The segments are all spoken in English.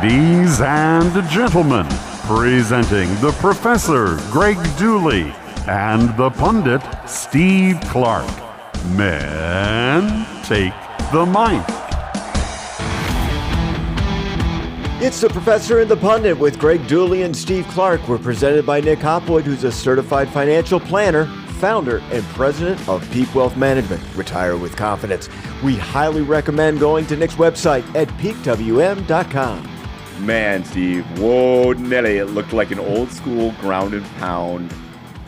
Ladies and gentlemen, presenting the Professor Greg Dooley and the Pundit Steve Clark. Men, take the mic. It's the Professor and the Pundit with Greg Dooley and Steve Clark. We're presented by Nick Hopwood, who's a certified financial planner, founder and president of Peak Wealth Management. Retire with confidence. We highly recommend going to Nick's website at peakwm.com. Man, Steve, whoa, Nelly, it looked like an old school ground and pound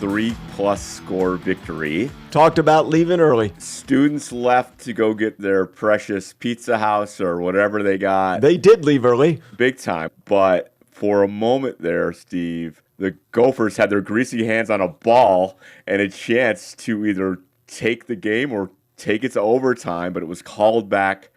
3+ score victory. Talked about leaving early. Students left to go get their precious pizza house or whatever they got. They did leave early. Big time. But for a moment there, Steve, the Gophers had their greasy hands on a ball and a chance to either take the game or take it to overtime, but it was called back.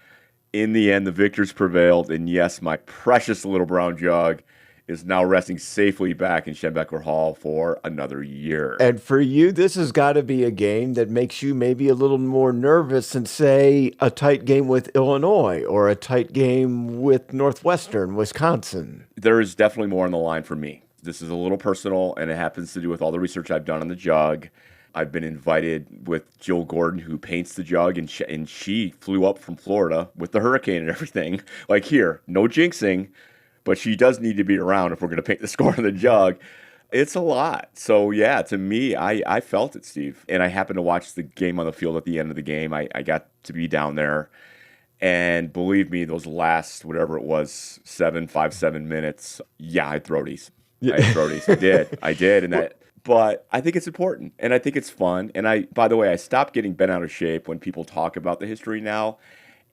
In the end, the victors prevailed, and yes, my precious little brown jug is now resting safely back in Schembechler Hall for another year. And for you, this has got to be a game that makes you maybe a little more nervous than, say, a tight game with Illinois or a tight game with Northwestern, Wisconsin. There is definitely more on the line for me. This is a little personal, and it happens to do with all the research I've done on the jug. I've been invited with Jill Gordon, who paints the jug, and she flew up from Florida with the hurricane and everything. Like here, no jinxing, but she does need to be around if we're going to paint the score on the jug. It's a lot. So, yeah, to me, I felt it, Steve. And I happened to watch the game on the field at the end of the game. I got to be down there. And believe me, those last, whatever it was, 7 minutes, yeah, I had throaties. I did. And that. But I think it's important, and I think it's fun. And by the way, I stopped getting bent out of shape when people talk about the history now,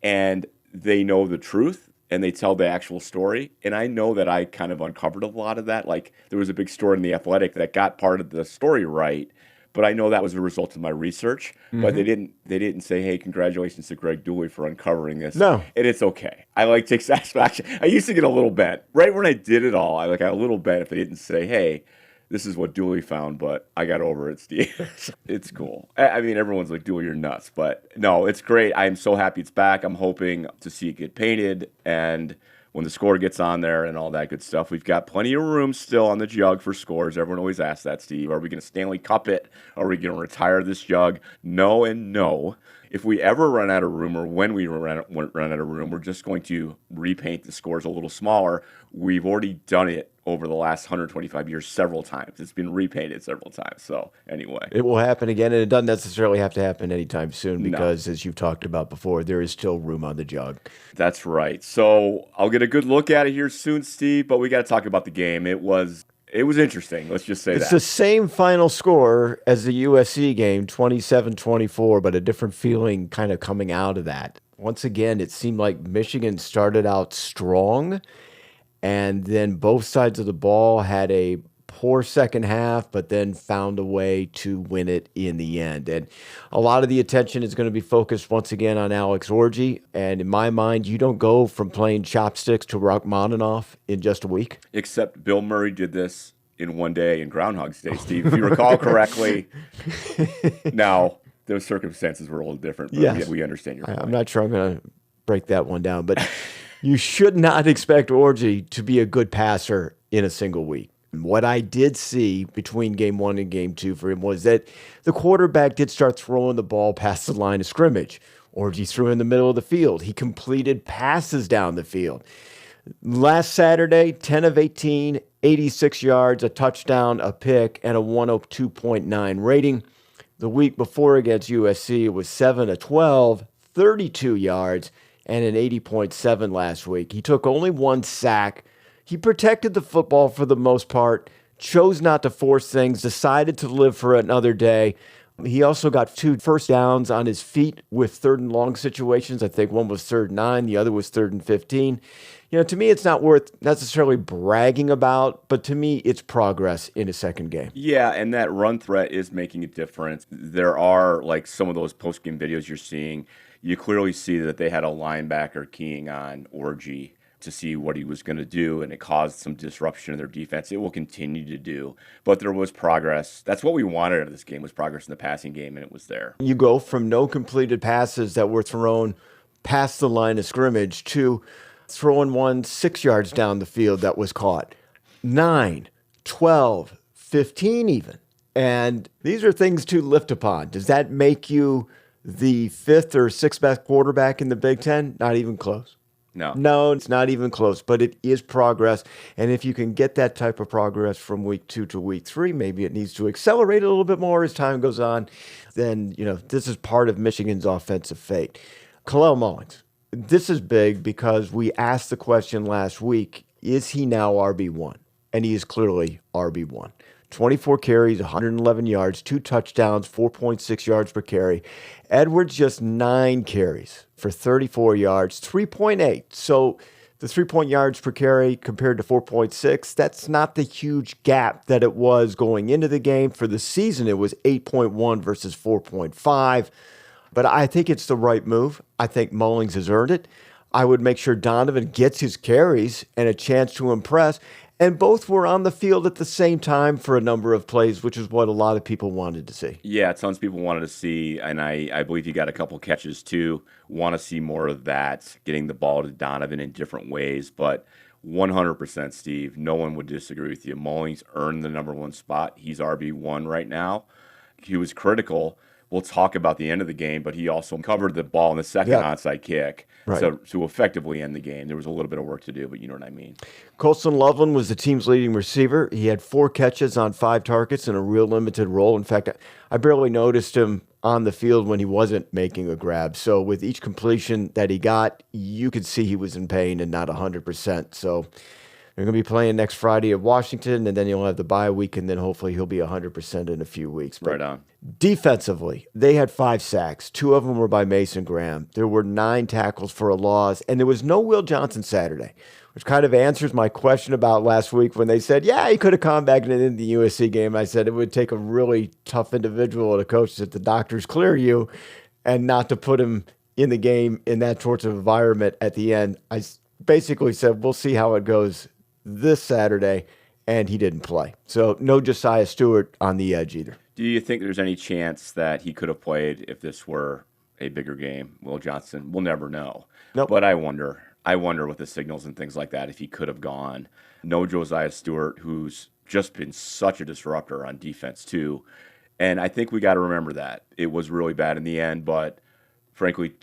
and they know the truth, and they tell the actual story. And I know that I kind of uncovered a lot of that. Like, there was a big story in The Athletic that got part of the story right, but I know that was a result of my research. Mm-hmm. But they didn't say, hey, congratulations to Greg Dooley for uncovering this. No. And it's okay. I take satisfaction. I used to get a little bent. Right when I did it all, I got a little bent if they didn't say, hey, this is what Dooley found, but I got over it, Steve. It's cool. I mean, everyone's like, Dooley, you're nuts. But no, it's great. I'm so happy it's back. I'm hoping to see it get painted. And when the score gets on there and all that good stuff, we've got plenty of room still on the jug for scores. Everyone always asks that, Steve. Are we going to Stanley Cup it? Are we going to retire this jug? No and no. If we ever run out of room, or when we run out of room, we're just going to repaint the scores a little smaller. We've already done it over the last 125 years several times. It's been repainted several times. So anyway. It will happen again, and it doesn't necessarily have to happen anytime soon because, as you've talked about before, there is still room on the jug. That's right. So I'll get a good look at it here soon, Steve, but we got to talk about the game. It was interesting. Let's just say it's the same final score as the USC game, 27-24, but a different feeling kind of coming out of that. Once again, it seemed like Michigan started out strong, and then both sides of the ball had a poor second half, but then found a way to win it in the end. And a lot of the attention is going to be focused once again on Alex Orji. And in my mind, you don't go from playing chopsticks to Rachmaninoff in just a week. Except Bill Murray did this in one day in Groundhog's Day, Steve. If you recall correctly. Now, those circumstances were a little different, but yes, we understand your point. I'm not sure I'm going to break that one down, but you should not expect Orji to be a good passer in a single week. What I did see between game one and game two for him was that the quarterback did start throwing the ball past the line of scrimmage. Orji threw in the middle of the field. He completed passes down the field. Last Saturday, 10 of 18, 86 yards, a touchdown, a pick, and a 102.9 rating. The week before against USC, it was 7 of 12, 32 yards, and an 80.7 last week. He took only one sack. He protected the football for the most part, chose not to force things, decided to live for another day. He also got 2 first downs on his feet with third and long situations. I think one was 3rd and 9, the other was 3rd and 15. To me, it's not worth necessarily bragging about, but to me, it's progress in a second game. Yeah, and that run threat is making a difference. There are, like some of those post-game videos you're seeing, you clearly see that they had a linebacker keying on Orji to see what he was going to do, and it caused some disruption in their defense. It will continue to do, but there was progress. That's what we wanted out of this game, was progress in the passing game, and it was there. You go from no completed passes that were thrown past the line of scrimmage to throwing one 6 yards down the field that was caught. 9, 12, 15 even. And these are things to lift upon. Does that make you the 5th or 6th best quarterback in the Big Ten? Not even close. No, it's not even close, but it is progress. And if you can get that type of progress from week 2 to week 3, maybe it needs to accelerate a little bit more as time goes on. Then, this is part of Michigan's offensive fate. Kalel Mullings. This is big because we asked the question last week, is he now RB1? And he is clearly RB1. 24 carries, 111 yards, 2 touchdowns, 4.6 yards per carry. Edwards just 9 carries for 34 yards, 3.8. So the 3 yards per carry compared to 4.6, that's not the huge gap that it was going into the game. For the season, it was 8.1 versus 4.5. But I think it's the right move. I think Mullings has earned it. I would make sure Donovan gets his carries and a chance to impress. And both were on the field at the same time for a number of plays, which is what a lot of people wanted to see. Yeah, tons of people wanted to see, and I believe he got a couple catches too. Want to see more of that, getting the ball to Donovan in different ways. But 100%, Steve, no one would disagree with you. Mullings earned the number 1 spot. He's RB1 right now. He was critical. We'll talk about the end of the game, but he also covered the ball in the second onside kick to effectively end the game. There was a little bit of work to do, but you know what I mean. Colson Loveland was the team's leading receiver. He had 4 catches on 5 targets in a real limited role. In fact, I barely noticed him on the field when he wasn't making a grab. So with each completion that he got, you could see he was in pain and not 100%. So they're going to be playing next Friday at Washington, and then you'll have the bye week, and then hopefully he'll be 100% in a few weeks. But right on. Defensively, they had 5 sacks. 2 of them were by Mason Graham. There were 9 tackles for a loss, and there was no Will Johnson Saturday, which kind of answers my question about last week when they said, he could have come back in the USC game. I said it would take a really tough individual to coach that the doctors clear you and not to put him in the game in that sort of environment at the end. I basically said, we'll see how it goes this Saturday, and he didn't play. So no Josiah Stewart on the edge either. Do you think there's any chance that he could have played if this were a bigger game? Will Johnson, we'll never know. Nope. But I wonder with the signals and things like that if he could have gone. No Josiah Stewart, who's just been such a disruptor on defense too. And I think we got to remember that. It was really bad in the end, but frankly,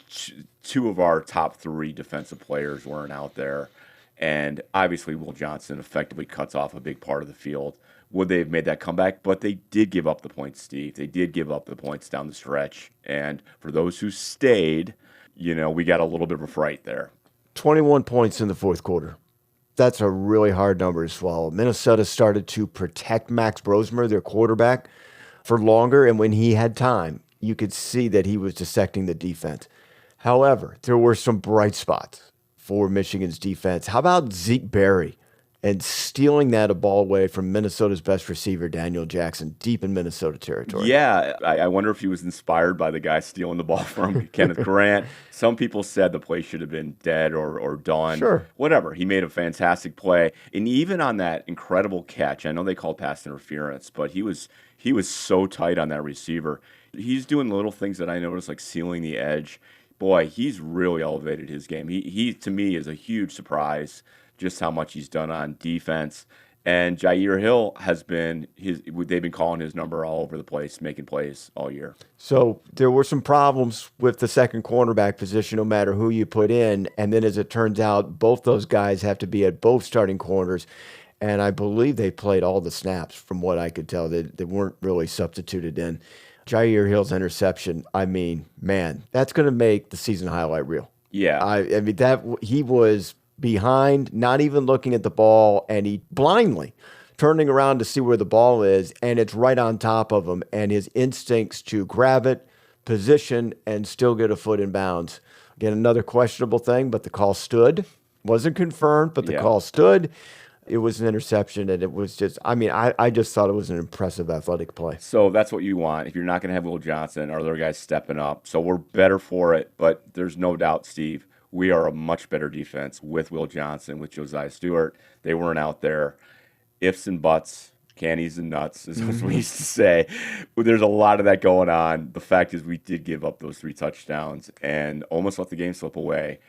2 of our top 3 defensive players weren't out there. And obviously, Will Johnson effectively cuts off a big part of the field. Would they have made that comeback? But they did give up the points, Steve. They did give up the points down the stretch. And for those who stayed, we got a little bit of a fright there. 21 points in the 4th quarter. That's a really hard number to swallow. Minnesota started to protect Max Brosmer, their quarterback, for longer. And when he had time, you could see that he was dissecting the defense. However, there were some bright spots for Michigan's defense. How about Zeke Berry and stealing that ball away from Minnesota's best receiver, Daniel Jackson, deep in Minnesota territory? Yeah, I wonder if he was inspired by the guy stealing the ball from Kenneth Grant. Some people said the play should have been dead or done. Sure. Whatever. He made a fantastic play. And even on that incredible catch, I know they called pass interference, but he was so tight on that receiver. He's doing little things that I noticed, like sealing the edge. Boy, he's really elevated his game. He to me, is a huge surprise just how much he's done on defense. And Jair Hill has been they've been calling his number all over the place, making plays all year. So there were some problems with the second cornerback position, no matter who you put in. And then as it turns out, both those guys have to be at both starting corners. And I believe they played all the snaps from what I could tell. They weren't really substituted in. Jair Hill's interception, I mean, man, that's going to make the season highlight reel. Yeah. I mean, that he was behind, not even looking at the ball, and he blindly turning around to see where the ball is, and it's right on top of him, and his instincts to grab it, position, and still get a foot in bounds. Again, another questionable thing, but the call stood. Wasn't confirmed, but the call stood. It was an interception, and it was just, I just thought it was an impressive athletic play. So that's what you want. If you're not going to have Will Johnson, our other guys stepping up. So we're better for it, but there's no doubt, Steve, we are a much better defense with Will Johnson, with Josiah Stewart. They weren't out there. Ifs and buts, cannies and nuts, is what we used to say. There's a lot of that going on. The fact is we did give up those 3 touchdowns and almost let the game slip away.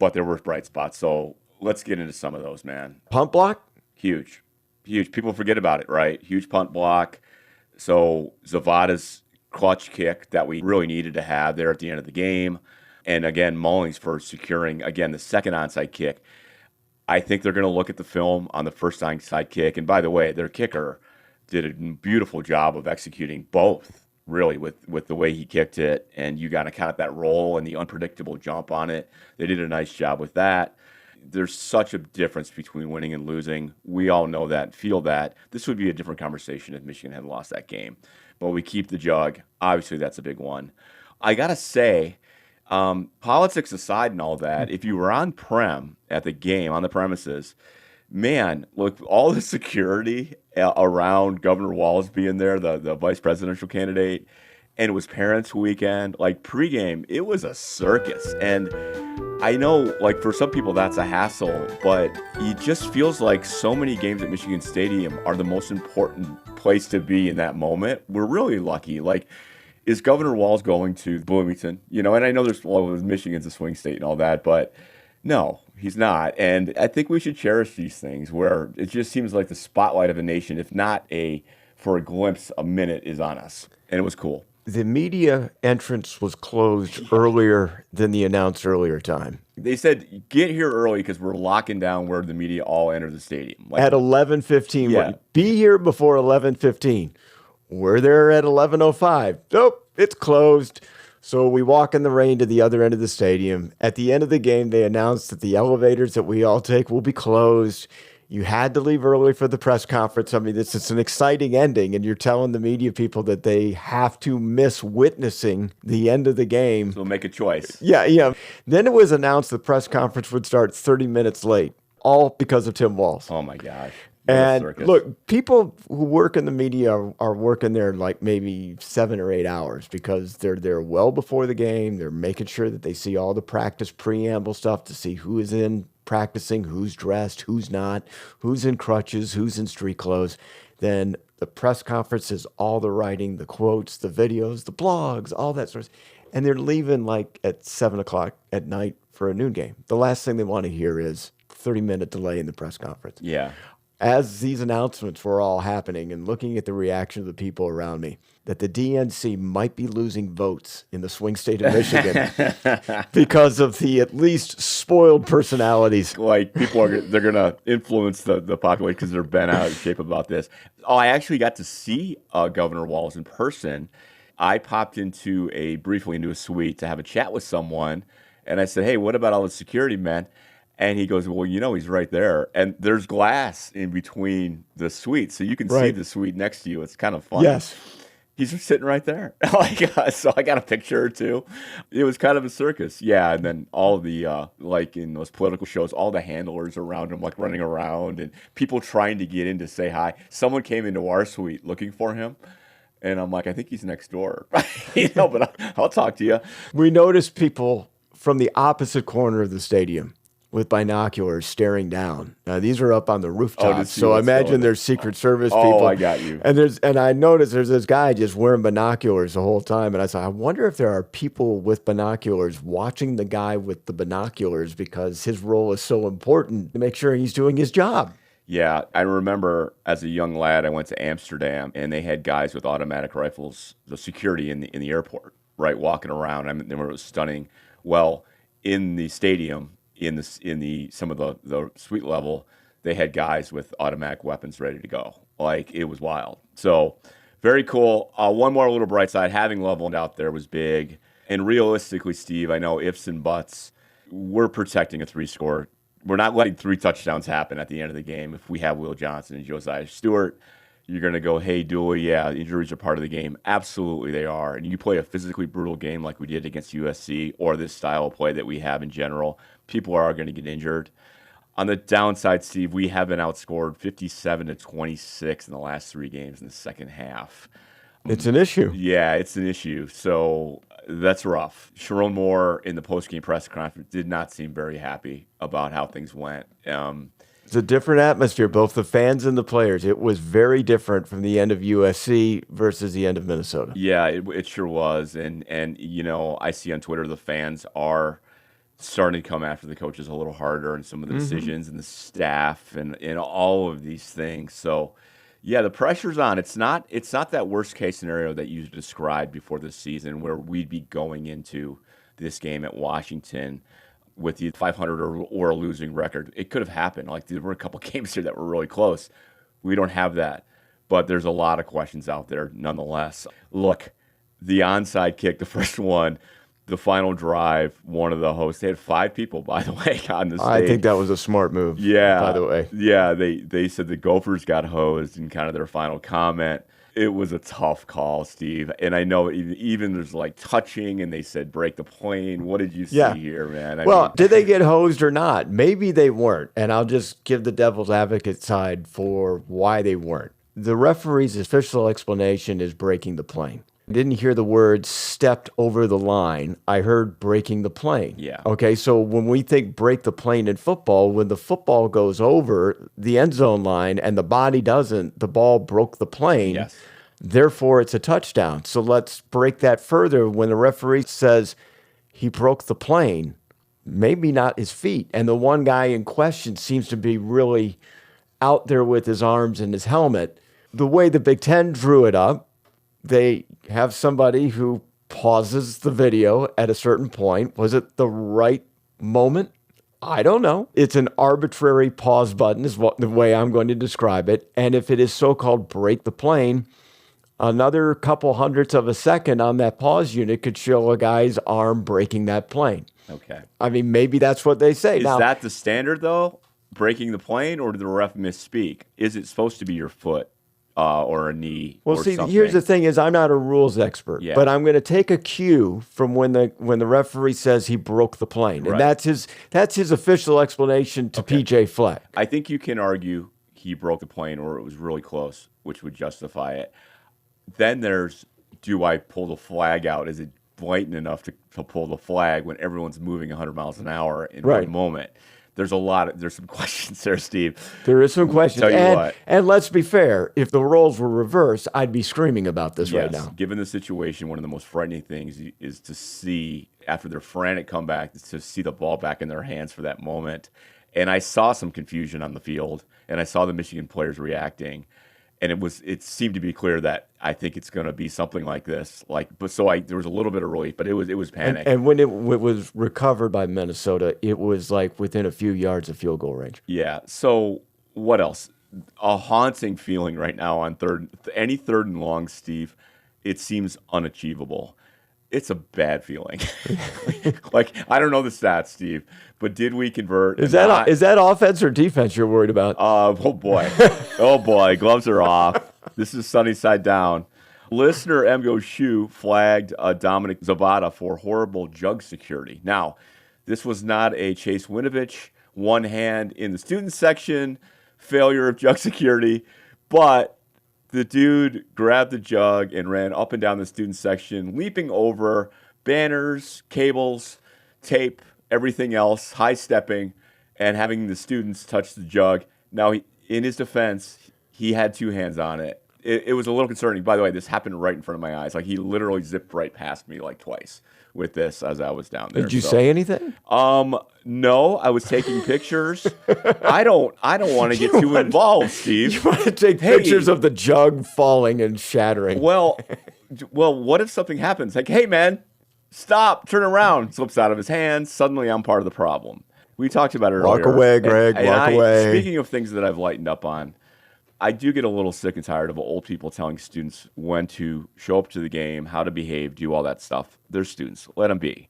But there were bright spots. So Let's get into some of those, man. Punt block? Huge. Huge. People forget about it, right? Huge punt block. So Zavada's clutch kick that we really needed to have there at the end of the game. And again, Mullings for securing, again, the second onside kick. I think they're going to look at the film on the first onside kick. And by the way, their kicker did a beautiful job of executing both, really, with the way he kicked it. And you got to count that roll and the unpredictable jump on it. They did a nice job with that. There's such a difference between winning and losing. We all know that, feel that. This would be a different conversation if Michigan had lost that game. But we keep the jug. Obviously, that's a big one. I got to say, politics aside and all that, if you were on prem at the game, on the premises, man, look, all the security around Governor Walz being there, the vice presidential candidate, and it was Parents' Weekend, like pregame, it was a circus. And I know, like, for some people that's a hassle, but it just feels like so many games at Michigan Stadium are the most important place to be in that moment. We're really lucky. Like, is Governor Walz going to Bloomington? You know, and I know Michigan's a swing state and all that, but no, he's not. And I think we should cherish these things where it just seems like the spotlight of a nation, if not for a glimpse, a minute is on us. And it was cool. The media entrance was closed earlier than the announced earlier time. They said, get here early because we're locking down where the media all enter the stadium. Like, at 11:15. Yeah. Be here before 11:15. We're there at 11:05. Nope, it's closed. So we walk in the rain to the other end of the stadium. At the end of the game, they announced that the elevators that we all take will be closed. You had to leave early for the press conference. I mean, it's an exciting ending, and you're telling the media people that they have to miss witnessing the end of the game. So make a choice. Yeah. Then it was announced the press conference would start 30 minutes late, all because of Tim Walz. Oh, my gosh. And look, people who work in the media are working there like maybe 7 or 8 hours because they're there well before the game. They're making sure that they see all the practice preamble stuff to see who is in practicing, who's dressed, who's not, who's in crutches, who's in street clothes. Then the press conference is all the writing, the quotes, the videos, the blogs, all that sort of stuff. And they're leaving like at 7 o'clock at night for a noon game. The last thing they want to hear is 30-minute delay in the press conference. Yeah. As these announcements were all happening and looking at the reaction of the people around me, that the DNC might be losing votes in the swing state of Michigan because of the at least spoiled personalities. Like, they're going to influence the population because they're bent out of shape about this. Oh, I actually got to see Governor Walz in person. I popped briefly into a suite to have a chat with someone, and I said, hey, what about all the security men? And he goes, well, he's right there. And there's glass in between the suites, so you can see the suite next to you. It's kind of fun. Yes. He's just sitting right there. So I got a picture or two. It was kind of a circus. Yeah, and then all the, like in those political shows, all the handlers around him, like running around, and people trying to get in to say hi. Someone came into our suite looking for him. And I'm like, I think he's next door. But I'll talk to you. We noticed people from the opposite corner of the stadium with binoculars staring down. Now, these are up on the rooftops, so I imagine there's Secret Service people. Oh, I got you. And I noticed there's this guy just wearing binoculars the whole time, and I thought, I wonder if there are people with binoculars watching the guy with the binoculars because his role is so important to make sure he's doing his job. Yeah, I remember as a young lad, I went to Amsterdam, and they had guys with automatic rifles, the security in the airport, right, walking around. I mean, it was stunning. Well, in the stadium, in some of the suite level, they had guys with automatic weapons ready to go. Like, it was wild. So very cool. One more little bright side, having Loveland out there was big. And realistically, Steve, I know ifs and buts. We're protecting a 3-score. We're not letting 3 touchdowns happen at the end of the game. If we have Will Johnson and Josiah Stewart, you're going to go, hey, Dooley, yeah, injuries are part of the game. Absolutely they are. And you play a physically brutal game like we did against USC or this style of play that we have in general, people are going to get injured. On the downside, Steve, we have been outscored 57-26 in the last 3 games in the second half. It's an issue. Yeah, it's an issue. So that's rough. Sharon Moore in the post-game press conference did not seem very happy about how things went. It's a different atmosphere, both the fans and the players. It was very different from the end of USC versus the end of Minnesota. Yeah, it sure was. And I see on Twitter the fans are starting to come after the coaches a little harder and some of the decisions and the staff and all of these things. So, yeah, the pressure's on. It's not that worst case scenario that you described before this season where we'd be going into this game at Washington with the 500 or a losing record. It could have happened. Like, there were a couple games here that were really close. We don't have that. But there's a lot of questions out there nonetheless. Look, the onside kick, the first one, the final drive, one of the hosts, they had 5 people, by the way, on the stage. I think that was a smart move, by the way. Yeah, they said the Gophers got hosed in kind of their final comment. It was a tough call, Steve. And I know even there's like touching, and they said break the plane. What did you see here, man? I mean, did they get hosed or not? Maybe they weren't. And I'll just give the devil's advocate side for why they weren't. The referee's official explanation is breaking the plane. I didn't hear the word stepped over the line. I heard breaking the plane. Yeah. Okay, so when we think break the plane in football, when the football goes over the end zone line and the body doesn't, the ball broke the plane. Yes. Therefore, it's a touchdown. So let's break that further. When the referee says he broke the plane, maybe not his feet. And the one guy in question seems to be really out there with his arms in his helmet. The way the Big Ten drew it up, they have somebody who pauses the video at a certain point. Was it the right moment? I don't know. It's an arbitrary pause button is the way I'm going to describe it. And if it is so-called break the plane, another couple hundredths of a second on that pause unit could show a guy's arm breaking that plane. Okay. I mean, maybe that's what they say. Is that the standard, though? Breaking the plane, or did the ref misspeak? Is it supposed to be your foot? Or a knee. Well, or see, something. here's the thing: is I'm not a rules expert, but I'm going to take a cue from when the referee says he broke the plane, and that's his official explanation to PJ Fleck. I think you can argue he broke the plane, or it was really close, which would justify it. Then there's, do I pull the flag out? Is it blatant enough to pull the flag when everyone's moving 100 miles an hour in one moment? There's some questions there, Steve. There is some questions. Tell you what. And let's be fair, if the roles were reversed, I'd be screaming about this right now. Given the situation, one of the most frightening things is to see, after their frantic comeback, to see the ball back in their hands for that moment. And I saw some confusion on the field, and I saw the Michigan players reacting. And it seemed to be clear that I think it's going to be something like this. There was a little bit of relief, but it was panic. And when it was recovered by Minnesota, it was like within a few yards of field goal range. Yeah. So what else? A haunting feeling right now on any third and long, Steve. It seems unachievable. It's a bad feeling. Like, I don't know the stats, Steve, but did we convert? Is that offense or defense you're worried about? Oh boy. Oh boy. Gloves are off. This is sunny side down. Listener Emgo Shu flagged Dominic Zabata for horrible jug security. Now, this was not a Chase Winovich one hand in the student section failure of jug security, but the dude grabbed the jug and ran up and down the student section, leaping over banners, cables, tape, everything else, high-stepping, and having the students touch the jug. Now, in his defense, he had 2 hands on it. It was a little concerning. By the way, this happened right in front of my eyes. Like, he literally zipped right past me like twice with this as I was down there. Did you say anything? No, I was taking pictures. I don't want to get too involved, Steve. You want to take pictures of the jug falling and shattering. Well, what if something happens? Like, hey, man, stop, turn around. Slips out of his hands. Suddenly, I'm part of the problem. We talked about it earlier. Walk away, Greg. Walk away. Speaking of things that I've lightened up on, I do get a little sick and tired of old people telling students when to show up to the game, how to behave, do all that stuff. They're students. Let them be.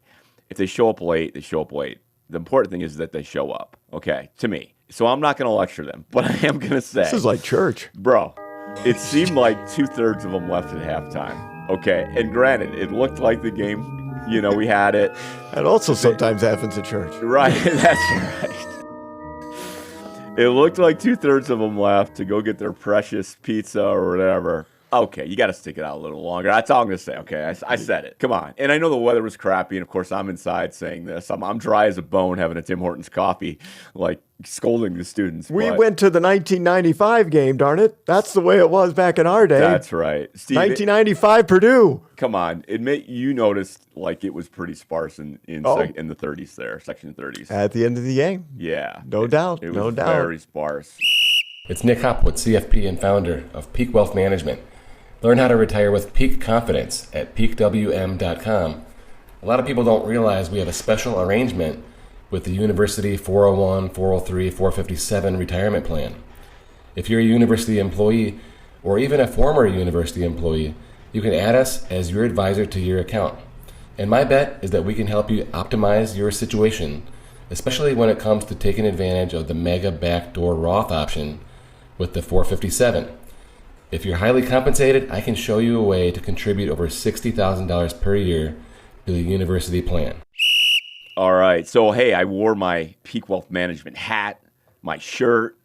If they show up late, they show up late. The important thing is that they show up, okay, to me. So I'm not going to lecture them, but I am going to say. This is like church. Bro, it seemed like 2/3 of them left at halftime, okay? And granted, it looked like the game, we had it. That also sometimes happens at church. Right, that's right. It looked like 2/3 of them left to go get their precious pizza or whatever. Okay, you got to stick it out a little longer. That's all I'm going to say. Okay, I said it. Come on. And I know the weather was crappy, and of course I'm inside saying this. I'm dry as a bone having a Tim Hortons coffee, like scolding the students. We went to the 1995 game, darn it. That's the way it was back in our day. That's right. Steve, 1995 Purdue. Come on. Admit you noticed like it was pretty sparse in the 30s there, section 30s. At the end of the game. Yeah. No doubt. It was very sparse. It's Nick Hopwood, CFP and founder of Peak Wealth Management. Learn how to retire with peak confidence at peakwm.com. A lot of people don't realize we have a special arrangement with the University 401, 403, 457 retirement plan. If you're a university employee or even a former university employee, you can add us as your advisor to your account. And my bet is that we can help you optimize your situation, especially when it comes to taking advantage of the mega backdoor Roth option with the 457. If you're highly compensated, I can show you a way to contribute over $60,000 per year to the university plan. All right. So, hey, I wore my Peak Wealth Management hat, my shirt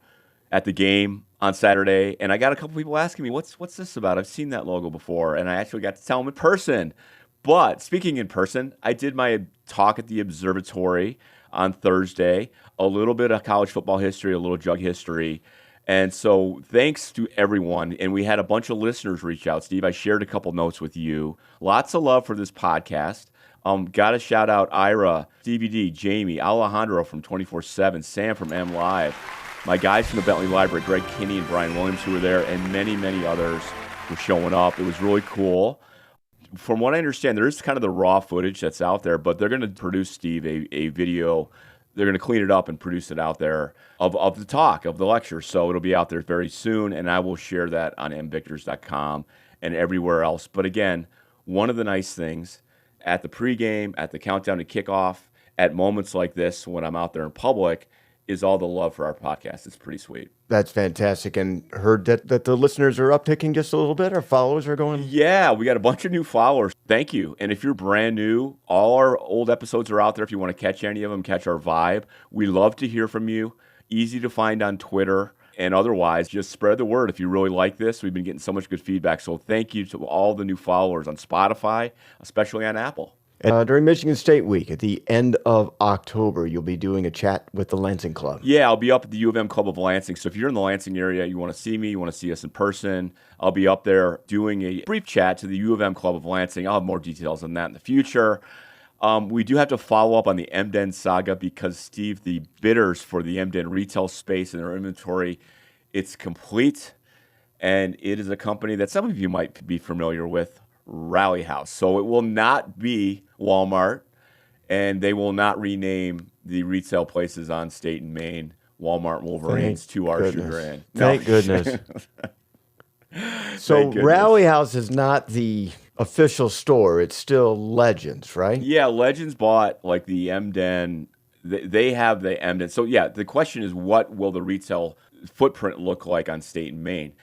at the game on Saturday, and I got a couple people asking me, what's this about? I've seen that logo before, and I actually got to tell them in person. But speaking in person, I did my talk at the observatory on Thursday, a little bit of college football history, a little jug history. And so thanks to everyone. And we had a bunch of listeners reach out. Steve, I shared a couple notes with you. Lots of love for this podcast. Got to shout out Ira, Stevie D, Jamie, Alejandro from 24/7, Sam from M Live, my guys from the Bentley Library, Greg Kinney and Brian Williams, who were there, and many, many others were showing up. It was really cool. From what I understand, there is kind of the raw footage that's out there, but they're going to produce, Steve, a video. They're going to clean it up and produce it out there of the talk, of the lecture. So it'll be out there very soon, and I will share that on mvictors.com and everywhere else. But again, one of the nice things at the pregame, at the countdown to kickoff, at moments like this when I'm out there in public, is all the love for our podcast. It's pretty sweet. That's fantastic. And heard that the listeners are upticking just a little bit. Our followers are going. Yeah, we got a bunch of new followers. Thank you. And if you're brand new, all our old episodes are out there. If you want to catch any of them, catch our vibe. We love to hear from you. Easy to find on Twitter. And otherwise, just spread the word if you really like this. We've been getting so much good feedback. So thank you to all the new followers on Spotify, especially on Apple. During Michigan State Week, at the end of October, you'll be doing a chat with the Lansing Club. Yeah, I'll be up at the U of M Club of Lansing. So if you're in the Lansing area, you want to see me, you want to see us in person, I'll be up there doing a brief chat to the U of M Club of Lansing. I'll have more details on that in the future. We do have to follow up on the Emden saga because, Steve, the bidders for the Emden retail space and their inventory, it's complete. And it is a company that some of you might be familiar with, Rally House. So it will not be Walmart, and they will not rename the retail places on State and Main Walmart Wolverines to our chagrin. Thank goodness. So Rally House is not the official store. It's still Legends, right? Yeah, Legends bought like the Emden. They have the Emden. So yeah, the question is, what will the retail footprint look like on State and Main?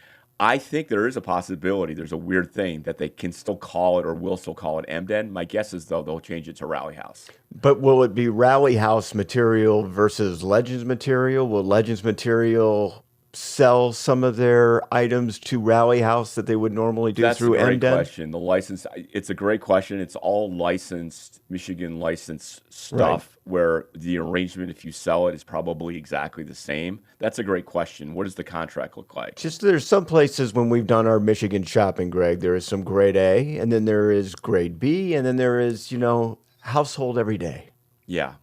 I think there is a possibility. There's a weird thing that they can still call it or will still call it Emden. My guess is, though, they'll change it to Rally House. But will it be Rally House material versus Legends material? Will Legends material sell some of their items to Rally House that they would normally do through Emden? That's a great question. The license, it's a great question. It's all licensed, Michigan licensed stuff where the arrangement, if you sell it, is probably exactly the same. That's a great question. What does the contract look like? Just there's some places when we've done our Michigan shopping, Greg, there is some grade A, and then there is grade B, and then there is, household every day. Yeah.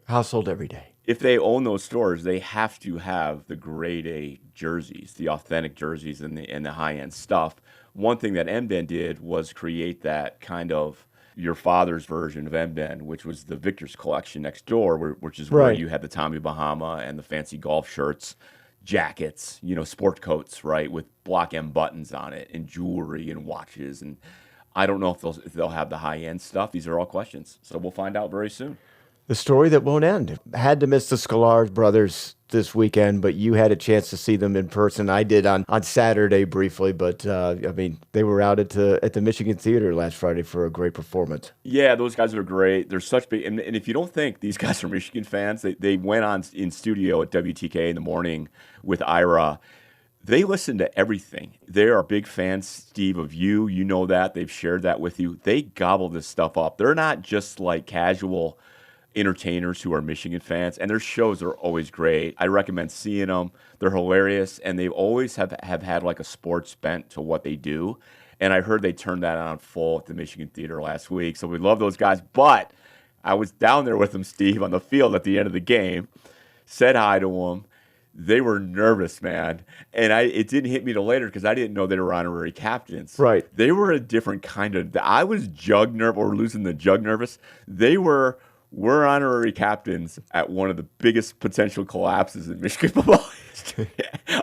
Household every day. If they own those stores, they have to have the grade A jerseys, the authentic jerseys and the high-end stuff. One thing that Emden did was create that kind of your father's version of Emden, which was the Victor's collection next door, which is where you had the Tommy Bahama and the fancy golf shirts, jackets, sport coats, right, with block M buttons on it, and jewelry and watches. And I don't know if they'll have the high-end stuff. These are all questions. So we'll find out very soon. The story that won't end. Had to miss the Sklar brothers this weekend, but you had a chance to see them in person. I did on Saturday briefly, but they were out at the Michigan Theater last Friday for a great performance. Yeah, those guys are great. They're such big, and if you don't think these guys are Michigan fans, they went on in studio at WTK in the morning with Ira. They listen to everything. They are big fans, Steve, of you. You know that. They've shared that with you. They gobble this stuff up. They're not just like casual entertainers who are Michigan fans, and their shows are always great. I recommend seeing them. They're hilarious, and they always have had like a sports bent to what they do. And I heard they turned that on full at the Michigan Theater last week. So we love those guys. But I was down there with them, Steve, on the field at the end of the game, said hi to them. They were nervous, man. And it didn't hit me till later because I didn't know they were honorary captains. Right. They were a different kind of – I was jug nervous or losing the jug nervous. They were – we're honorary captains at one of the biggest potential collapses in Michigan football history.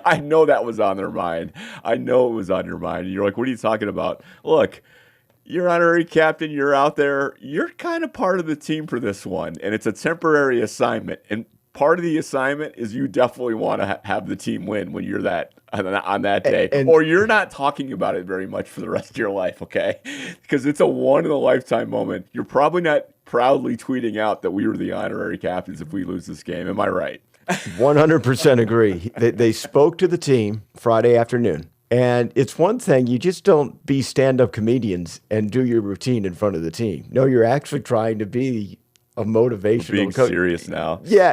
I know that was on their mind. I know it was on your mind. And you're like, what are you talking about? Look, you're honorary captain. You're out there. You're kind of part of the team for this one. And it's a temporary assignment. And part of the assignment is you definitely want to have the team win when you're on that day. Or you're not talking about it very much for the rest of your life, okay? Because it's a one-in-a-lifetime moment. You're probably not proudly tweeting out that we were the honorary captains if we lose this game. Am I right? 100% agree. They spoke to the team Friday afternoon. And it's one thing, you just don't be stand-up comedians and do your routine in front of the team. No, you're actually trying to be a motivational being coach. Serious now. Yeah,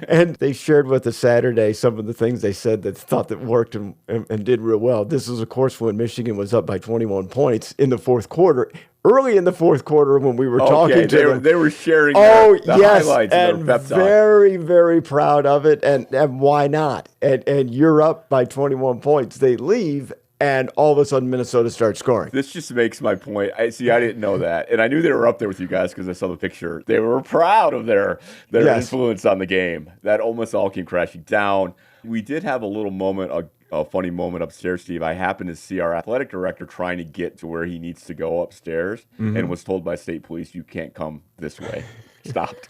and they shared with us Saturday some of the things they said that thought that worked and did real well. This is, of course, when Michigan was up by 21 points in the fourth quarter. Early in the fourth quarter when we were talking to them. They were sharing the highlights and of their pep talk. Very, very proud of it. And why not? And you're up by 21 points. They leave. And all of a sudden, Minnesota starts scoring. This just makes my point. I didn't know that. And I knew they were up there with you guys because I saw the picture. They were proud of their influence on the game. That almost all came crashing down. We did have a little moment, a funny moment upstairs, Steve. I happened to see our athletic director trying to get to where he needs to go upstairs and was told by state police, you can't come this way. Stopped.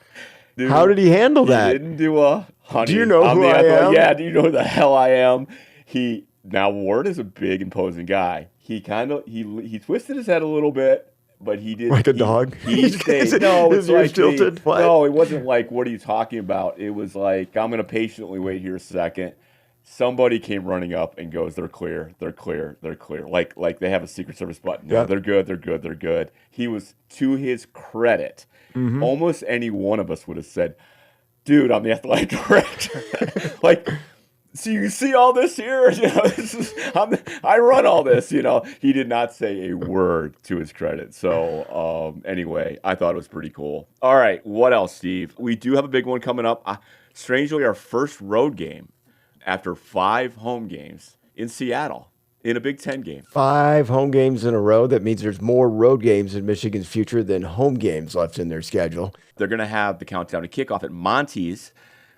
Dude, how did he handle that? He didn't do a honey. Do you know who I am? Yeah, do you know who the hell I am? Now, Ward is a big, imposing guy. He twisted his head a little bit, but he did. Like a dog? He stayed. No, it's like tilted? No, it wasn't like, what are you talking about? It was like, I'm going to patiently wait here a second. Somebody came running up and goes, they're clear, they're clear, they're clear. Like they have a Secret Service button. No, they're good, they're good, they're good. He was, to his credit, almost any one of us would have said, dude, I'm the athletic director. Like, so you see all this here? I run all this, He did not say a word to his credit. So anyway, I thought it was pretty cool. All right, what else, Steve? We do have a big one coming up. Strangely, our first road game after 5 home games in Seattle in a Big Ten game. 5 home games in a row. That means there's more road games in Michigan's future than home games left in their schedule. They're going to have the countdown to kickoff at Monty's,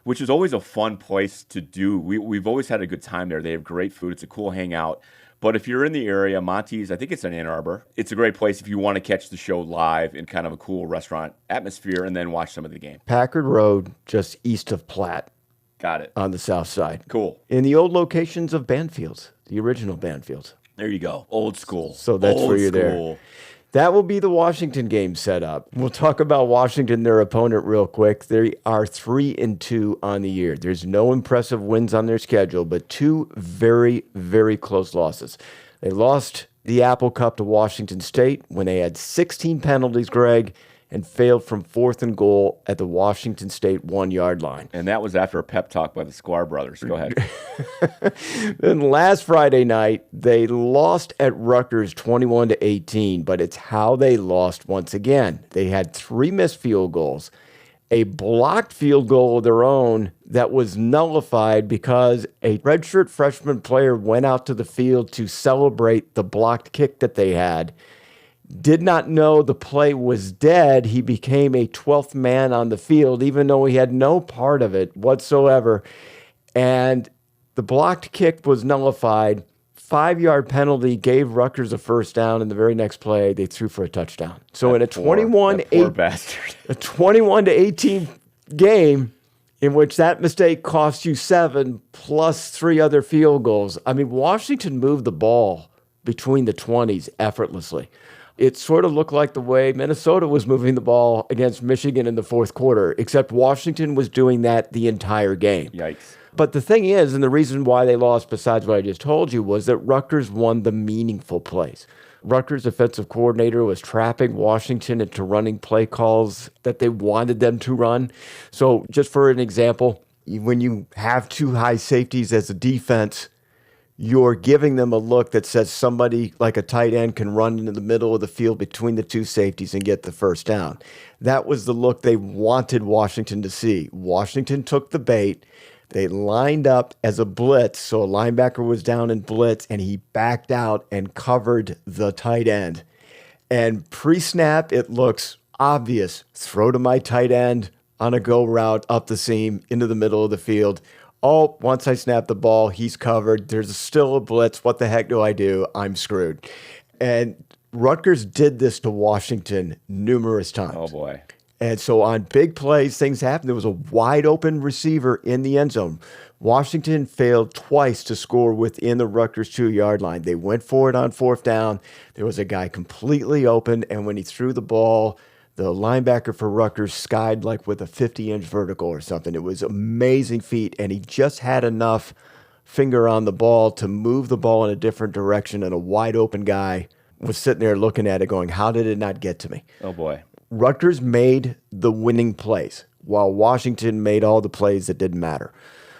which is always a fun place to do. We've always had a good time there. They have great food. It's a cool hangout. But if you're in the area, Monty's, I think it's in Ann Arbor. It's a great place if you want to catch the show live in kind of a cool restaurant atmosphere and then watch some of the game. Packard Road, just east of Platt. Got it. On the south side. Cool. In the old locations of Banfields, the original Banfields. There you go. Old school. So that's where you're there. That will be the Washington game set up. We'll talk about Washington, their opponent, real quick. They are 3-2 on the year. There's no impressive wins on their schedule, but 2 very, very close losses. They lost the Apple Cup to Washington State when they had 16 penalties, Greg, and failed from 4th and goal at the Washington State 1-yard line. And that was after a pep talk by the Sklar brothers. Go ahead. Then last Friday night, they lost at Rutgers 21-18, but it's how they lost once again. They had 3 missed field goals, a blocked field goal of their own that was nullified because a redshirt freshman player went out to the field to celebrate the blocked kick that they had. Did not know the play was dead. He became a 12th man on the field, even though he had no part of it whatsoever. And the blocked kick was nullified. 5-yard penalty gave Rutgers a first down. In the very next play, they threw for a touchdown. So in a 21-18 game, in which that mistake cost you 7 plus 3 other field goals. I mean, Washington moved the ball between the 20s effortlessly. It sort of looked like the way Minnesota was moving the ball against Michigan in the fourth quarter, except Washington was doing that the entire game. Yikes. But the thing is, and the reason why they lost, besides what I just told you, was that Rutgers won the meaningful plays. Rutgers' offensive coordinator was trapping Washington into running play calls that they wanted them to run. So just for an example, when you have two high safeties as a defense, you're giving them a look that says somebody like a tight end can run into the middle of the field between the two safeties and get the first down. That was the look they wanted Washington to see. Washington took the bait. They lined up as a blitz, so a linebacker was down in blitz, and he backed out and covered the tight end. And pre-snap, it looks obvious. Throw to my tight end on a go route up the seam into the middle of the field. Oh, once I snap the ball, he's covered. There's still a blitz. What the heck do I do? I'm screwed. And Rutgers did this to Washington numerous times. Oh, boy. And so on big plays, things happened. There was a wide open receiver in the end zone. Washington failed twice to score within the Rutgers 2-yard line. They went for it on fourth down. There was a guy completely open, and when he threw the ball, the linebacker for Rutgers skied like with a 50-inch vertical or something. It was amazing feat, and he just had enough finger on the ball to move the ball in a different direction, and a wide open guy was sitting there looking at it going, how did it not get to me? Oh, boy. Rutgers made the winning plays, while Washington made all the plays that didn't matter.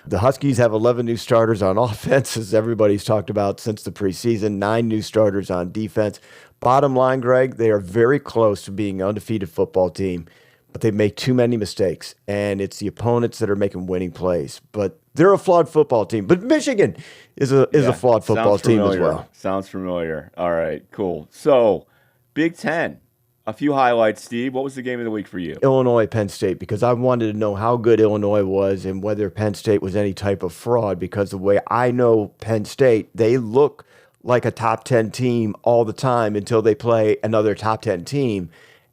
The Huskies have 11 new starters on offense, as everybody's talked about since the preseason, 9 new starters on defense. Bottom line, Greg, they are very close to being an undefeated football team, but they make too many mistakes, and it's the opponents that are making winning plays. But they're a flawed football team. But Michigan is a flawed football team as well. Sounds familiar. All right, cool. So, Big Ten. A few highlights, Steve. What was the game of the week for you? Illinois, Penn State, because I wanted to know how good Illinois was and whether Penn State was any type of fraud, because the way I know Penn State, they look like a top 10 team all the time until they play another top 10 team,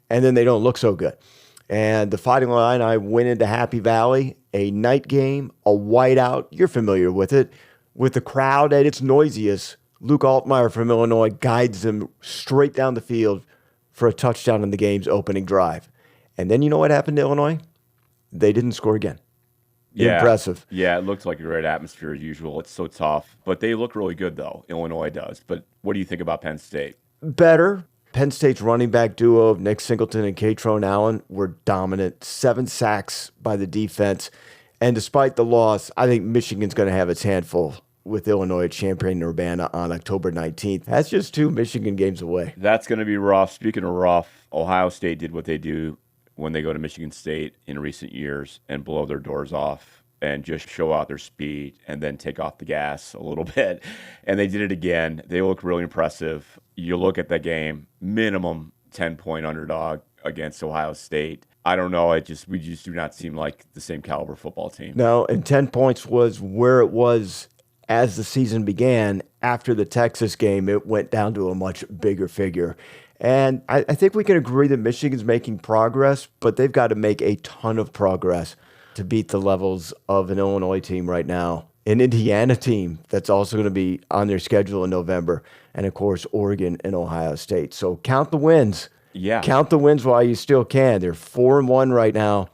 and then they don't look so good. And the Fighting Illini went into Happy Valley, a night game, a whiteout. You're familiar with it. With the crowd at its noisiest, Luke Altmaier from Illinois guides them straight down the field for a touchdown in the game's opening drive. And then you know what happened to Illinois? They didn't score again. Yeah. Impressive. Yeah, it looked like a great atmosphere as usual. It's so tough. But they look really good, though. Illinois does. But what do you think about Penn State? Better. Penn State's running back duo of Nick Singleton and Katron Allen were dominant. 7 sacks by the defense. And despite the loss, I think Michigan's going to have its handful with Illinois at Champaign-Urbana on October 19th. That's just 2 Michigan games away. That's going to be rough. Speaking of rough, Ohio State did what they do when they go to Michigan State in recent years and blow their doors off and just show out their speed and then take off the gas a little bit. And they did it again. They look really impressive. You look at that game, minimum 10-point underdog against Ohio State. I don't know. We just do not seem like the same caliber football team. No, and 10 points was where it was as the season began. After the Texas game, it went down to a much bigger figure. And I think we can agree that Michigan's making progress, but they've got to make a ton of progress to beat the levels of an Illinois team right now, an Indiana team that's also going to be on their schedule in November, and of course, Oregon and Ohio State. So count the wins. Yeah. Count the wins while you still can. They're 4-1 right now.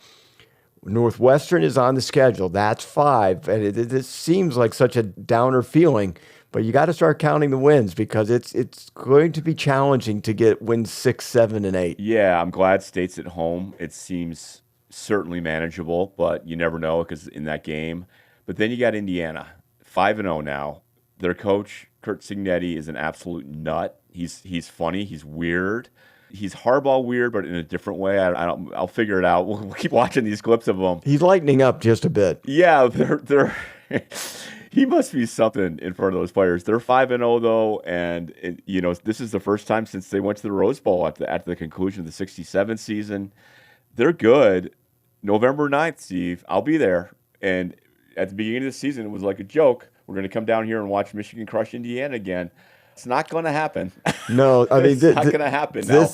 Northwestern is on the schedule. That's 5. And it seems like such a downer feeling, but you got to start counting the wins because it's going to be challenging to get wins 6, 7, and 8. Yeah, I'm glad State's at home. It seems certainly manageable, but you never know because in that game. But then you got Indiana, 5-0 now. Their coach, Kurt Cignetti, is an absolute nut. He's funny. He's weird. He's Harbaugh weird, but in a different way. I'll figure it out. We'll keep watching these clips of him. He's lightening up just a bit. Yeah, they're he must be something in front of those players. They're 5-0 though, and this is the first time since they went to the Rose Bowl at the conclusion of the '67 season. They're good. November 9th, Steve, I'll be there. And at the beginning of the season, it was like a joke. We're going to come down here and watch Michigan crush Indiana again. It's not going to happen. No, I mean, it's not going to happen. Now,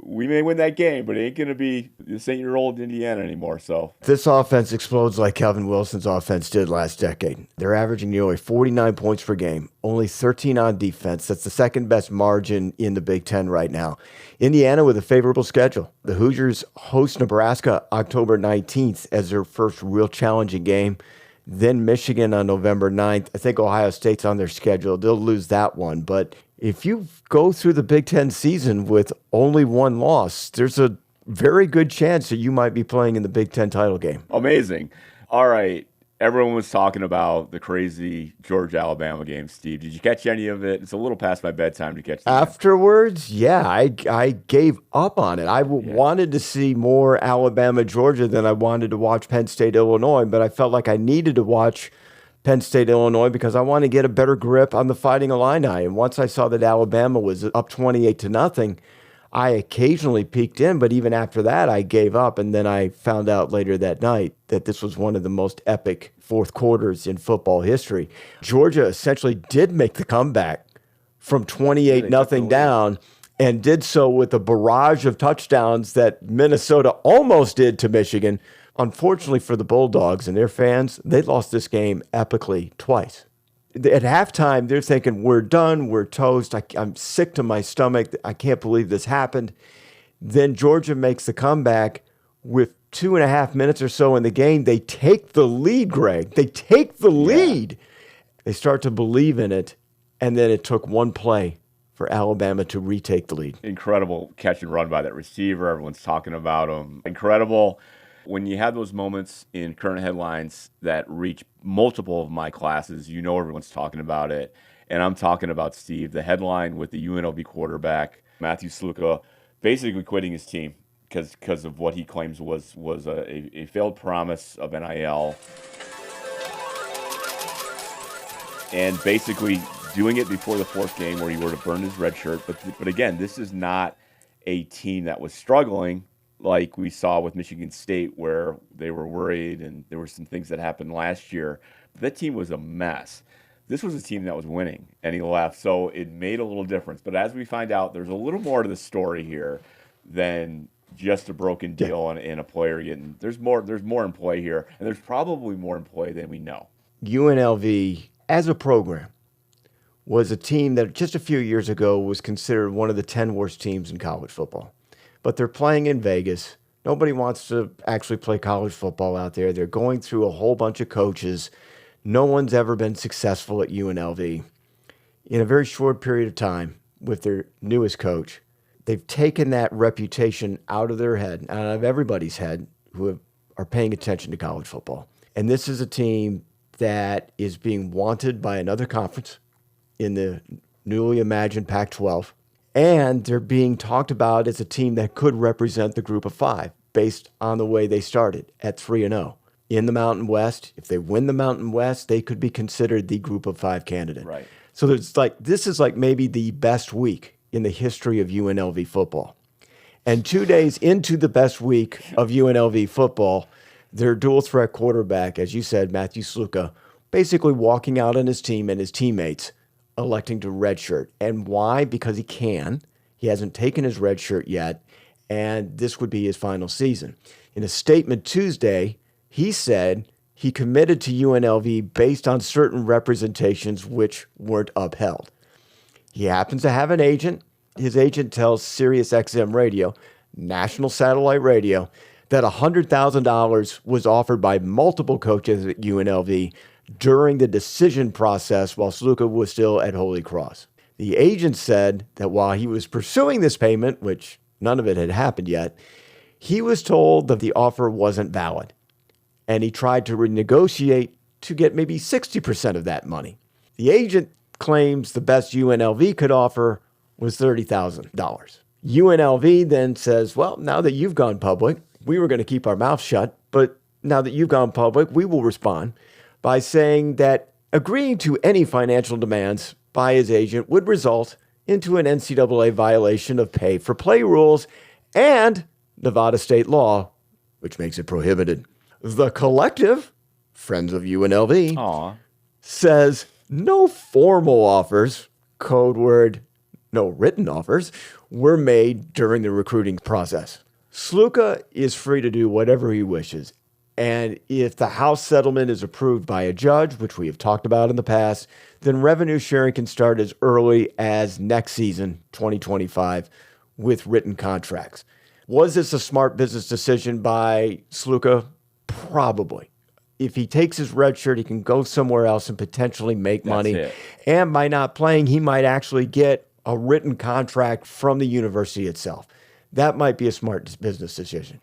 we may win that game, but it ain't going to be this ain't your old Indiana anymore. So this offense explodes like Calvin Wilson's offense did last decade. They're averaging nearly 49 points per game, only 13 on defense. That's the second best margin in the Big Ten right now. Indiana with a favorable schedule. The Hoosiers host Nebraska October 19th as their first real challenging game. Then Michigan on November 9th. I think Ohio State's on their schedule. They'll lose that one. But if you go through the Big Ten season with only one loss, there's a very good chance that you might be playing in the Big Ten title game. Amazing. All right. Everyone was talking about the crazy Georgia-Alabama game, Steve. Did you catch any of it? It's a little past my bedtime to catch that. Afterwards, yeah, I gave up on it. I wanted to see more Alabama-Georgia than I wanted to watch Penn State-Illinois, but I felt like I needed to watch Penn State-Illinois because I want to get a better grip on the Fighting Illini. And once I saw that Alabama was up 28-0, I occasionally peeked in, but even after that, I gave up. And then I found out later that night that this was one of the most epic fourth quarters in football history. Georgia essentially did make the comeback from 28-0 down and did so with a barrage of touchdowns that Minnesota almost did to Michigan. Unfortunately for the Bulldogs and their fans, they lost this game epically twice. At halftime, they're thinking, we're done, we're toast, I'm sick to my stomach, I can't believe this happened. Then Georgia makes the comeback with 2.5 minutes or so in the game. They take the lead, Greg. They take the lead. They start to believe in it, and then it took one play for Alabama to retake the lead. Incredible catch and run by that receiver. Everyone's talking about him. Incredible. When you have those moments in current headlines that reach multiple of my classes, you know everyone's talking about it. And I'm talking about, Steve, the headline with the UNLV quarterback, Matthew Sluka, basically quitting his team because of what he claims was a failed promise of NIL. And basically doing it before the fourth game where he were to burn his red shirt. But again, this is not a team that was struggling like we saw with Michigan State, where they were worried and there were some things that happened last year. But that team was a mess. This was a team that was winning, and he left, so it made a little difference. But as we find out, there's a little more to the story here than just a broken deal and a player getting. There's more in play here, and there's probably more in play than we know. UNLV, as a program, was a team that just a few years ago was considered one of the 10 worst teams in college football. But they're playing in Vegas. Nobody wants to actually play college football out there. They're going through a whole bunch of coaches. No one's ever been successful at UNLV. In a very short period of time with their newest coach, they've taken that reputation out of their head, out of everybody's head who are paying attention to college football. And this is a team that is being wanted by another conference in the newly imagined Pac-12. And they're being talked about as a team that could represent the group of five based on the way they started at 3-0. In the Mountain West, if they win the Mountain West, they could be considered the group of five candidate. Right. So this is like maybe the best week in the history of UNLV football. And 2 days into the best week of UNLV football, their dual threat quarterback, as you said, Matthew Sluka, basically walking out on his team and his teammates electing to redshirt. And why? Because he can. He hasn't taken his red shirt yet, and this would be his final season. In a statement Tuesday, he said he committed to UNLV based on certain representations which weren't upheld. He happens to have an agent. His agent tells SiriusXM Radio, national satellite radio, that $100,000 was offered by multiple coaches at UNLV during the decision process while Sluka was still at Holy Cross. The agent said that while he was pursuing this payment, which none of it had happened yet, he was told that the offer wasn't valid. And he tried to renegotiate to get maybe 60% of that money. The agent claims the best UNLV could offer was $30,000. UNLV then says, well, now that you've gone public, we were going to keep our mouth shut, but now that you've gone public, we will respond by saying that agreeing to any financial demands by his agent would result into an NCAA violation of pay-for-play rules and Nevada state law, which makes it prohibited. The collective, Friends of UNLV, says no formal offers code word, no written offers, were made during the recruiting process. Sluka is free to do whatever he wishes. And if the house settlement is approved by a judge, which we have talked about in the past, then revenue sharing can start as early as next season, 2025, with written contracts. Was this a smart business decision by Sluka? Probably. If he takes his red shirt, he can go somewhere else and potentially make money. And by not playing, he might actually get a written contract from the university itself. That might be a smart business decision.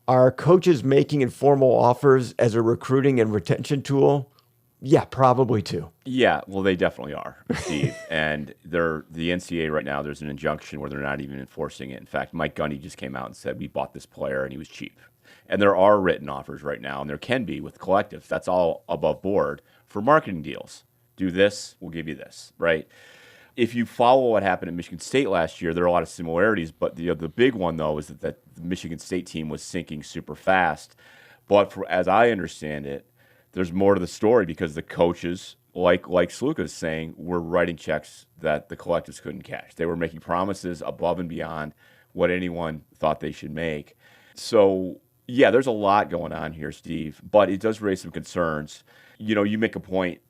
Are coaches making informal offers as a recruiting and retention tool? Yeah, probably too. Yeah, well, they definitely are, Steve. And the NCAA right now, there's an injunction where they're not even enforcing it. In fact, Mike Gundy just came out and said, we bought this player and he was cheap. And there are written offers right now, and there can be with collectives. That's all above board for marketing deals. Do this, we'll give you this, right? If you follow what happened at Michigan State last year, there are a lot of similarities, but the big one, though, is that the Michigan State team was sinking super fast. But as I understand it, there's more to the story because the coaches, like Sluka is saying, were writing checks that the collectives couldn't cash. They were making promises above and beyond what anyone thought they should make. So, yeah, there's a lot going on here, Steve, but it does raise some concerns. You know, you make a point,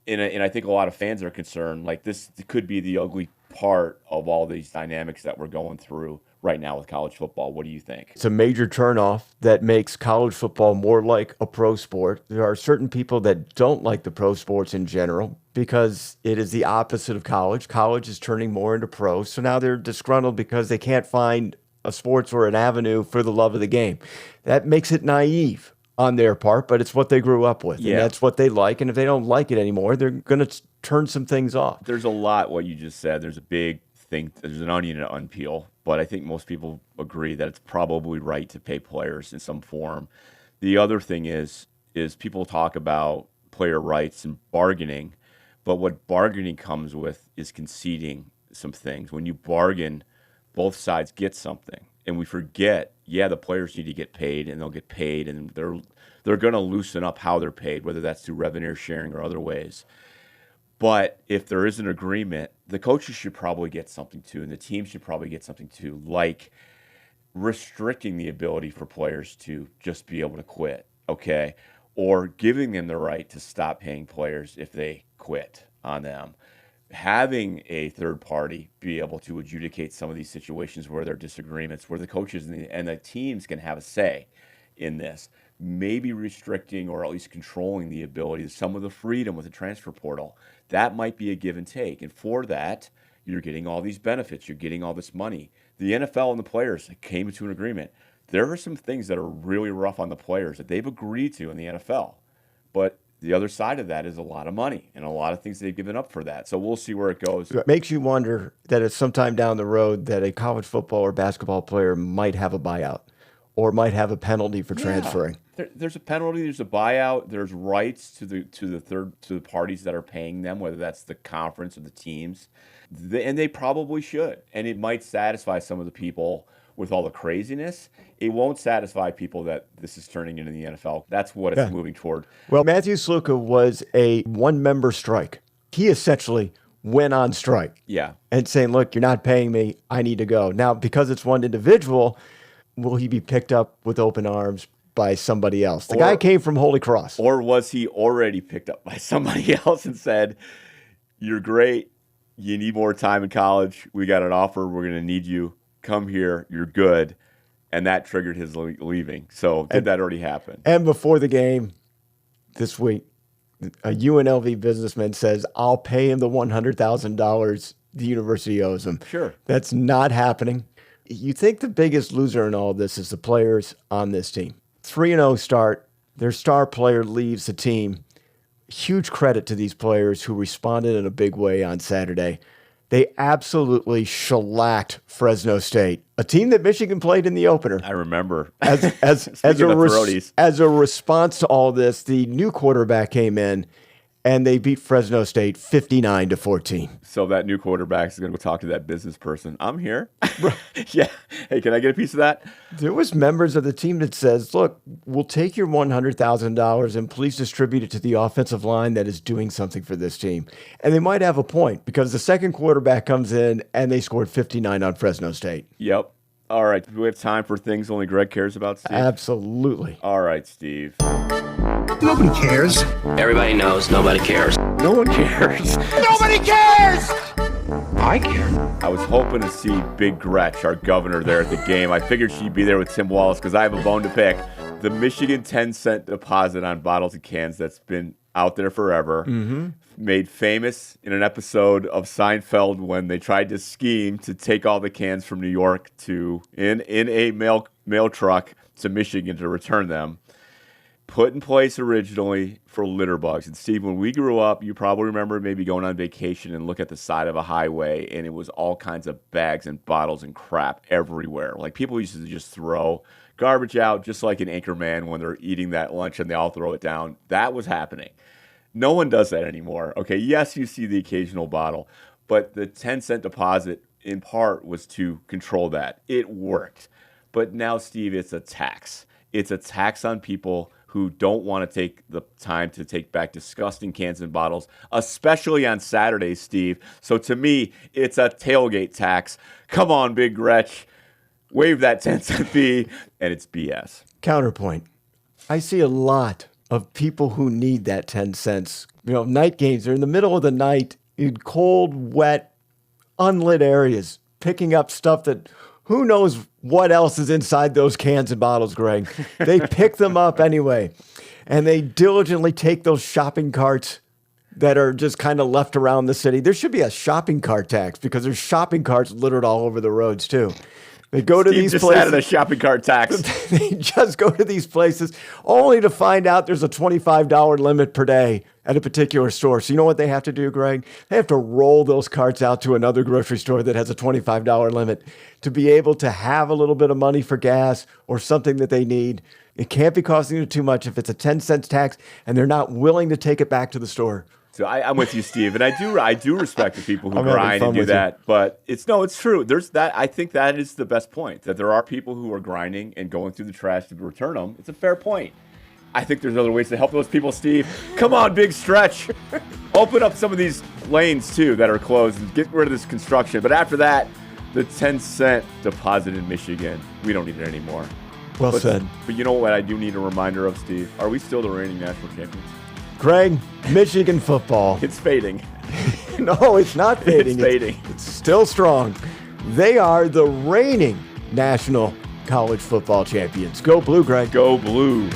and I think a lot of fans are concerned, like this could be the ugly part of all these dynamics that we're going through right now with college football. What do you think? It's a major turnoff that makes college football more like a pro sport. There are certain people that don't like the pro sports in general because it is the opposite of college. College is turning more into pro, so now they're disgruntled because they can't find a sports or an avenue for the love of the game. That makes it naive on their part, but it's what they grew up with, and that's what they like. And if they don't like it anymore, they're going to turn some things off. There's a lot what you just said. There's a big thing. There's an onion to unpeel, but I think most people agree that it's probably right to pay players in some form. The other thing is people talk about player rights and bargaining, but what bargaining comes with is conceding some things. When you bargain, both sides get something. And we forget, the players need to get paid, and they'll get paid, and they're going to loosen up how they're paid, whether that's through revenue sharing or other ways. But if there is an agreement, the coaches should probably get something too, and the team should probably get something too, like restricting the ability for players to just be able to quit, okay? Or giving them the right to stop paying players if they quit on them. Having a third party be able to adjudicate some of these situations where there are disagreements, where the coaches and the teams can have a say in this, maybe restricting or at least controlling the ability, some of the freedom with the transfer portal. That might be a give and take. And for that, you're getting all these benefits. You're getting all this money. The NFL and the players came to an agreement. There are some things that are really rough on the players that they've agreed to in the NFL. But the other side of that is a lot of money and a lot of things they've given up for that. So we'll see where it goes. It makes you wonder that it's sometime down the road that a college football or basketball player might have a buyout or might have a penalty for transferring. There's a penalty, there's a buyout, there's rights to the parties that are paying them, whether that's the conference or the teams. And they probably should. And it might satisfy some of the people with all the craziness. It won't satisfy people that this is turning into the NFL. That's what it's moving toward. Well, Matthew Sluka was a one-member strike. He essentially went on strike. Yeah. And saying, look, you're not paying me. I need to go. Now, because it's one individual, will he be picked up with open arms by somebody else? The guy came from Holy Cross. Or was he already picked up by somebody else and said, you're great. You need more time in college. We got an offer. We're going to need you. Come here, you're good, and that triggered his leaving. So did that already happen? And before the game this week, a UNLV businessman says, I'll pay him the $100,000 the university owes him. Sure. That's not happening. You think the biggest loser in all of this is the players on this team. 3-0 start, their star player leaves the team. Huge credit to these players who responded in a big way on Saturday. They absolutely shellacked Fresno State, a team that Michigan played in the opener. I remember. As a response to all this, the new quarterback came in and they beat Fresno State 59-14. So that new quarterback is going to go talk to that business person. I'm here. Yeah. Hey, can I get a piece of that? There was members of the team that says, look, we'll take your $100,000 and please distribute it to the offensive line that is doing something for this team. And they might have a point because the second quarterback comes in and they scored 59 on Fresno State. Yep. All right. Do we have time for things only Greg cares about, Steve? Absolutely. All right, Steve. Nobody cares. Everybody knows nobody cares. No one cares. Nobody cares! I care. I was hoping to see Big Gretch, our governor, there at the game. I figured she'd be there with Tim Wallace because I have a bone to pick. The Michigan 10-cent deposit on bottles and cans that's been out there forever, made famous in an episode of Seinfeld when they tried to scheme to take all the cans from New York to in a mail truck to Michigan to return them. Put in place originally for litter bugs. And Steve, when we grew up, you probably remember maybe going on vacation and look at the side of a highway and it was all kinds of bags and bottles and crap everywhere. Like people used to just throw garbage out just like an Anchorman when they're eating that lunch and they all throw it down. That was happening. No one does that anymore. Okay, yes, you see the occasional bottle, but the 10-cent deposit in part was to control that. It worked. But now, Steve, it's a tax. It's a tax on people who don't want to take the time to take back disgusting cans and bottles, especially on Saturdays, Steve. So to me, it's a tailgate tax. Come on, Big Gretch. Waive that 10-cent fee, and it's BS. Counterpoint. I see a lot of people who need that 10 cents. You know, night games, they're in the middle of the night in cold, wet, unlit areas, picking up stuff that who knows what else is inside those cans and bottles, Greg. They pick them up anyway, and they diligently take those shopping carts that are just kind of left around the city. There should be a shopping cart tax because there's shopping carts littered all over the roads, too. They go to these places. Added a shopping cart tax. They just go to these places only to find out there's a $25 limit per day at a particular store. So you know what they have to do, Greg? They have to roll those carts out to another grocery store that has a $25 limit to be able to have a little bit of money for gas or something that they need. It can't be costing them too much if it's a 10 cents tax and they're not willing to take it back to the store. So I'm with you, Steve, and I do respect the people who grind and do that. But it's true. There's that. I think that is the best point. That there are people who are grinding and going through the trash to return them. It's a fair point. I think there's other ways to help those people, Steve. Come on, Big Stretch. Open up some of these lanes too that are closed and get rid of this construction. But after that, the 10-cent deposit in Michigan, we don't need it anymore. Well said. But you know what I do need a reminder of, Steve? Are we still the reigning national champions? Greg, Michigan football. It's fading. No, it's not fading. It's fading. It's still strong. They are the reigning national college football champions. Go Blue, Greg. Go Blue.